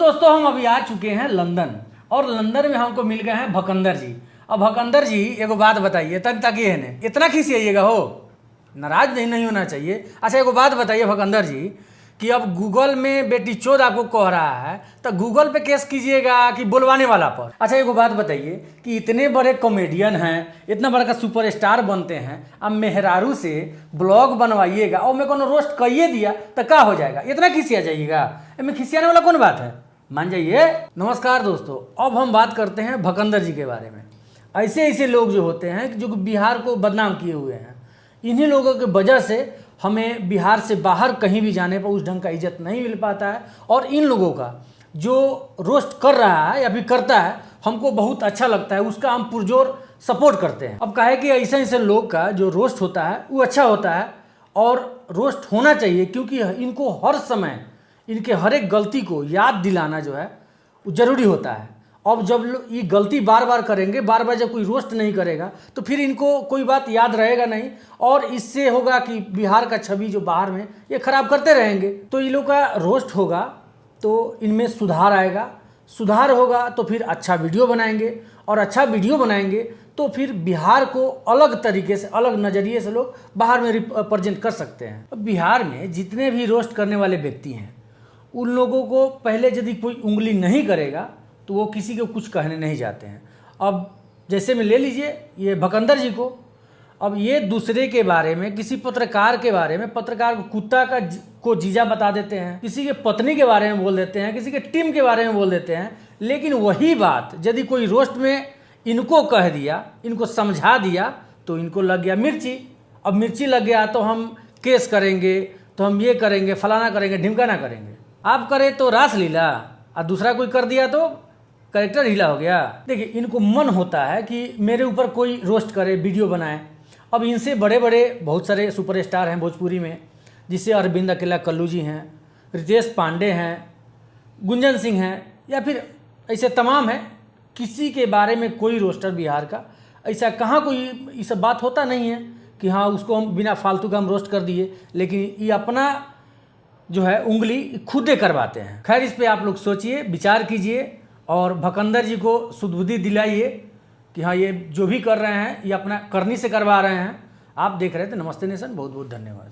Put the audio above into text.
दोस्तों हम अभी आ चुके हैं लंदन, और लंदन में हमको मिल गए हैं भकंदर जी। अब भकंदर जी एगो बात बताइए, तक ये है इतना खिसियाइएगा हो, नाराज नहीं होना चाहिए। अच्छा एगो बात बताइए भकंदर जी कि अब गूगल में बेटी चोद आपको कह रहा है तो गूगल पे केस कीजिएगा कि बुलवाने वाला पर। अच्छा एगो बात बताइए कि इतने बड़े कॉमेडियन हैं, इतना बड़ा का सुपरस्टार बनते हैं, अब मेहरारू से ब्लॉग बनवाइएगा और मैं कोनो रोस्ट कहिए दिया तो क्या हो जाएगा, इतना खिसिया जाइएगा। इसमें खिसियाने वाला कौन बात है, मान जाइए। नमस्कार दोस्तों, अब हम बात करते हैं भकंदर जी के बारे में। ऐसे ऐसे लोग जो होते हैं जो बिहार को बदनाम किए हुए हैं, इन्हीं लोगों की वजह से हमें बिहार से बाहर कहीं भी जाने पर उस ढंग का इज्जत नहीं मिल पाता है। और इन लोगों का जो रोस्ट कर रहा है या भी करता है हमको बहुत अच्छा लगता है, उसका हम पुरजोर सपोर्ट करते हैं। अब कहे कि ऐसे ऐसे लोग का जो रोस्ट होता है वो अच्छा होता है और रोस्ट होना चाहिए, क्योंकि इनको हर समय इनके हर एक गलती को याद दिलाना जो है वो ज़रूरी होता है। अब जब ये गलती बार बार करेंगे, बार बार जब कोई रोस्ट नहीं करेगा तो फिर इनको कोई बात याद रहेगा नहीं, और इससे होगा कि बिहार का छवि जो बाहर में ये खराब करते रहेंगे। तो ये लोग का रोस्ट होगा तो इनमें सुधार आएगा, सुधार होगा तो फिर अच्छा वीडियो बनाएंगे, और अच्छा वीडियो बनाएंगे तो फिर बिहार को अलग तरीके से, अलग नज़रिए से लोग बाहर में रिप्रेजेंट कर सकते हैं। अब बिहार में जितने भी रोस्ट करने वाले व्यक्ति हैं उन लोगों को पहले यदि कोई उंगली नहीं करेगा तो वो किसी को कुछ कहने नहीं जाते हैं। अब जैसे में ले लीजिए ये भकंदर जी को, अब ये दूसरे के बारे में, किसी पत्रकार के बारे में, पत्रकार को कुत्ता को जीजा बता देते हैं, किसी के पत्नी के बारे में बोल देते हैं, किसी के टीम के बारे में बोल देते हैं। लेकिन वही बात यदि कोई रोस्ट में इनको कह दिया, इनको समझा दिया तो इनको लग गया मिर्ची। अब मिर्ची लग गया तो हम केस करेंगे, तो हम ये करेंगे, फलाना करेंगे, ढिमकाना करेंगे। आप करें तो रासलीला और दूसरा कोई कर दिया तो कैरेक्टर ढीला हो गया। देखिए इनको मन होता है कि मेरे ऊपर कोई रोस्ट करे, वीडियो बनाए। अब इनसे बड़े बड़े बहुत सारे सुपरस्टार हैं भोजपुरी में, जिससे अरविंद अकेला कल्लू जी हैं, रितेश पांडे हैं, गुंजन सिंह हैं, या फिर ऐसे तमाम हैं। किसी के बारे में कोई रोस्टर बिहार का ऐसा कहाँ कोई ये सब बात होता नहीं है कि हाँ उसको हम बिना फालतू का हम रोस्ट कर दिए, लेकिन ये अपना जो है उंगली खुदे करवाते हैं। खैर इस पे आप लोग सोचिए, विचार कीजिए और भकंदर जी को सुदबुद्धि दिलाइए कि हाँ ये जो भी कर रहे हैं ये अपना करनी से करवा रहे हैं। आप देख रहे थे नमस्ते नेशन, बहुत बहुत धन्यवाद।